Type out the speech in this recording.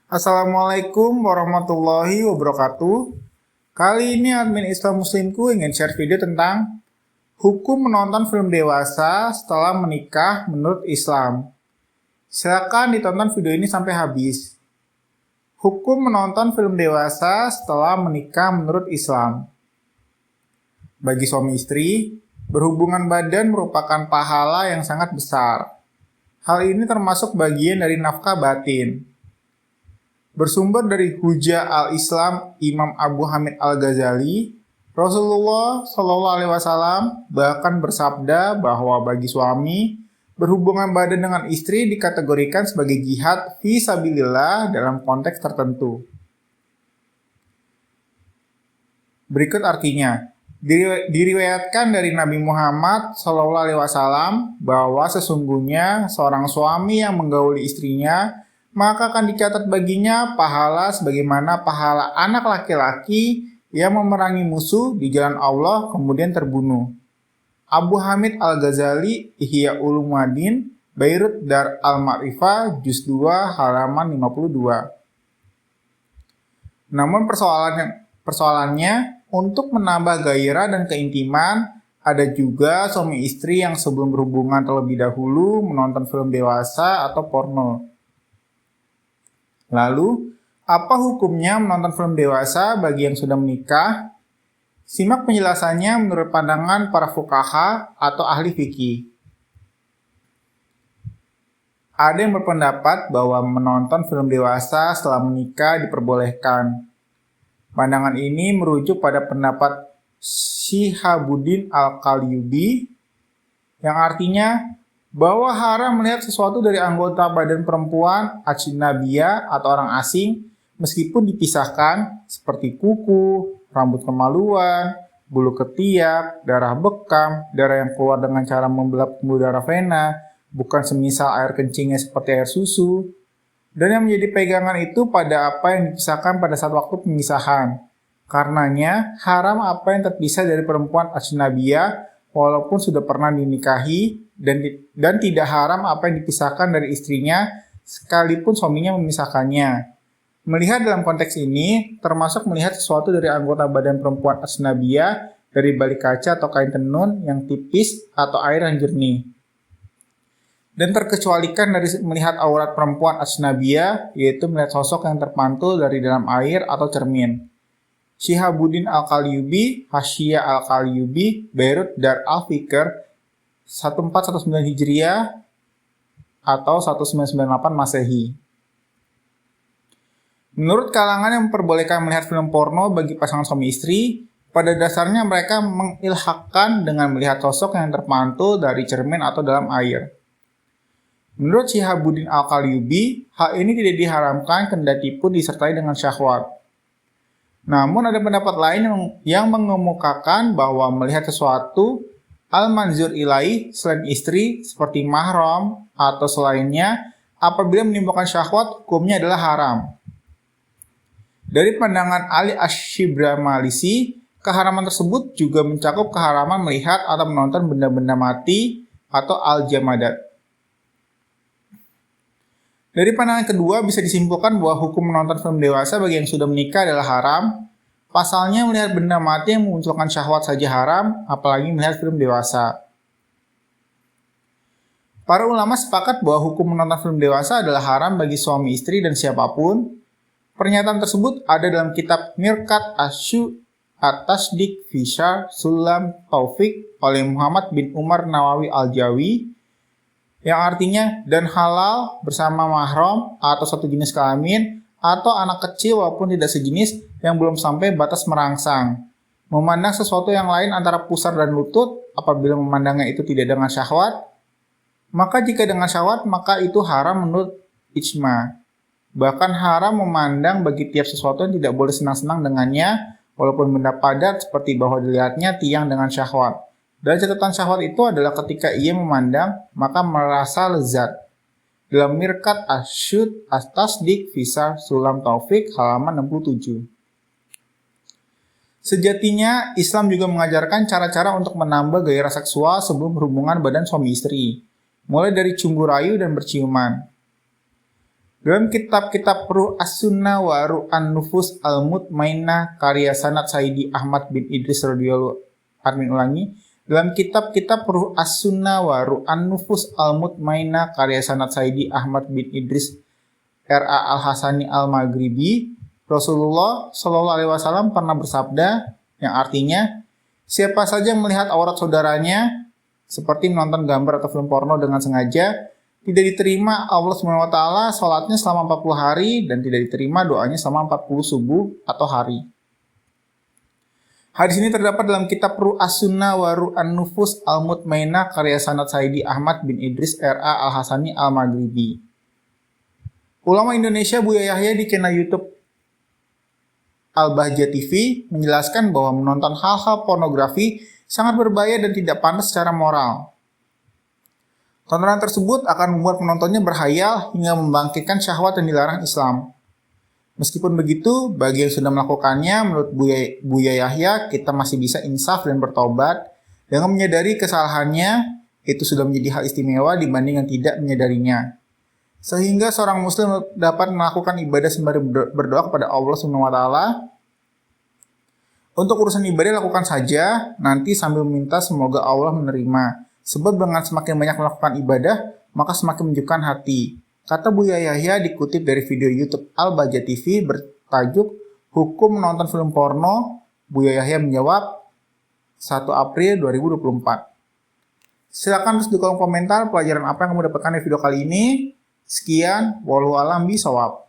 Assalamualaikum warahmatullahi wabarakatuh. Kali ini admin Islam Muslimku ingin share video tentang hukum menonton film dewasa setelah menikah menurut Islam. Silakan ditonton video ini sampai habis. Hukum menonton film dewasa setelah menikah menurut Islam. Bagi suami istri, berhubungan badan merupakan pahala yang sangat besar. Hal ini termasuk bagian dari nafkah batin. Bersumber dari Hujah al-Islam Imam Abu Hamid al-Ghazali, Rasulullah SAW bahkan bersabda bahwa bagi suami, berhubungan badan dengan istri dikategorikan sebagai jihad fi sabilillah dalam konteks tertentu. Berikut artinya. Diriwayatkan dari Nabi Muhammad SAW bahwa sesungguhnya seorang suami yang menggauli istrinya maka akan dicatat baginya pahala sebagaimana pahala anak laki-laki yang memerangi musuh di jalan Allah kemudian terbunuh. Abu Hamid al-Ghazali Ihya Ulumuddin Beirut Dar al-Ma'rifah Juz 2 halaman 52. Namun persoalannya untuk menambah gairah dan keintiman, ada juga suami istri yang sebelum berhubungan terlebih dahulu menonton film dewasa atau porno. Lalu, apa hukumnya menonton film dewasa bagi yang sudah menikah? Simak penjelasannya menurut pandangan para fuqaha atau ahli fikih. Ada yang berpendapat bahwa menonton film dewasa setelah menikah diperbolehkan. Pandangan ini merujuk pada pendapat Syihabuddin Al-Qalyubi yang artinya bahwa haram melihat sesuatu dari anggota badan perempuan ajnabiyah atau orang asing meskipun dipisahkan seperti kuku, rambut kemaluan, bulu ketiak, darah bekam, darah yang keluar dengan cara membelah pembuluh darah vena, bukan semisal air kencingnya seperti air susu. Dan yang menjadi pegangan itu pada apa yang dipisahkan pada saat waktu pemisahan. Karenanya, haram apa yang terpisah dari perempuan ajnabiyah walaupun sudah pernah dinikahi dan tidak haram apa yang dipisahkan dari istrinya sekalipun suaminya memisahkannya. Melihat dalam konteks ini, termasuk melihat sesuatu dari anggota badan perempuan ajnabiyah dari balik kaca atau kain tenun yang tipis atau air yang jernih. Dan terkecualikan dari melihat aurat perempuan ajnabiyah, yaitu melihat sosok yang terpantul dari dalam air atau cermin. Syihabuddin Al-Qalyubi, Hasyiyah Al-Qalyubi, Beirut Dar al-Fikr, 1419 Hijriah atau 1998 Masehi. Menurut kalangan yang memperbolehkan melihat film porno bagi pasangan suami istri, pada dasarnya mereka mengilhakkan dengan melihat sosok yang terpantul dari cermin atau dalam air. Menurut Syihabuddin Al-Qalyubi, hal ini tidak diharamkan kendati pun disertai dengan syahwat. Namun ada pendapat lain yang mengemukakan bahwa melihat sesuatu al-manzur ilaih selain istri seperti mahram atau selainnya apabila menimbulkan syahwat hukumnya adalah haram. Dari pandangan Ali Ash-Shibramalisi, keharaman tersebut juga mencakup keharaman melihat atau menonton benda-benda mati atau al-jamadat. Dari pandangan kedua bisa disimpulkan bahwa hukum menonton film dewasa bagi yang sudah menikah adalah haram. Pasalnya melihat benda mati yang memunculkan syahwat saja haram, apalagi melihat film dewasa. Para ulama sepakat bahwa hukum menonton film dewasa adalah haram bagi suami istri dan siapapun. Pernyataan tersebut ada dalam kitab Mirqat Asy At-Tasdiq fi Syarh Sulam Taufik oleh Muhammad bin Umar Nawawi Al-Jawi, yang artinya dan halal bersama mahram atau satu jenis kelamin atau anak kecil walaupun tidak sejenis yang belum sampai batas merangsang. Memandang sesuatu yang lain antara pusar dan lutut apabila memandangnya itu tidak dengan syahwat, maka jika dengan syahwat maka itu haram menurut ijma. Bahkan haram memandang bagi tiap sesuatu yang tidak boleh senang-senang dengannya walaupun benda padat seperti bahwa dilihatnya tiang dengan syahwat. Dan catatan syahwat itu adalah ketika ia memandang, maka merasa lezat. Dalam Mirqat Asy At-Tasdiq fi Syarh Sulam Taufik halaman 67. Sejatinya, Islam juga mengajarkan cara-cara untuk menambah gairah seksual sebelum berhubungan badan suami istri, mulai dari cumbu rayu dan berciuman. Dalam kitab-kitab Ruh As-Sunnah wa Ruh An-Nufus Al-Mutmainah karya Sanad Saidi Ahmad bin Idris radhiyallahu anhu. Dalam kitab-kitab Ruh As-Sunnah wa Ruh An-Nufus Al-Mutmainah karya Sanad Saidi Ahmad bin Idris R.A. Al-Hasani Al-Maghribi, Rasulullah Shallallahu Alaihi Wasallam pernah bersabda, yang artinya, siapa saja yang melihat aurat saudaranya, seperti menonton gambar atau film porno dengan sengaja, tidak diterima Allah SWT sholatnya selama 40 hari dan tidak diterima doanya selama 40 subuh atau hari. Hadis ini terdapat dalam kitab Ruh As-Sunnah wa Ruh An-Nufus Al-Mutmainah karya Sanad Saidi Ahmad bin Idris R.A. Al-Hasani Al-Maghribi. Ulama Indonesia Buya Yahya di channel YouTube Al-Bahjah TV menjelaskan bahwa menonton hal-hal pornografi sangat berbahaya dan tidak pantas secara moral. Tontonan tersebut akan membuat penontonnya berhayal hingga membangkitkan syahwat yang dilarang Islam. Meskipun begitu, bagi yang sudah melakukannya, menurut Buya Yahya, kita masih bisa insaf dan bertobat dengan menyadari kesalahannya, itu sudah menjadi hal istimewa dibanding yang tidak menyadarinya. Sehingga seorang muslim dapat melakukan ibadah sembari berdoa kepada Allah SWT. Untuk urusan ibadah lakukan saja, nanti sambil meminta semoga Allah menerima. Sebab dengan semakin banyak melakukan ibadah, maka semakin menyejukkan hati. Kata Buya Yahya dikutip dari video YouTube Al-Bahjah TV bertajuk Hukum Menonton Film Porno. Buya Yahya menjawab 1 April 2024. Silakan tulis di kolom komentar pelajaran apa yang kamu dapatkan dari video kali ini. Sekian, wallahu a'lam bishawab.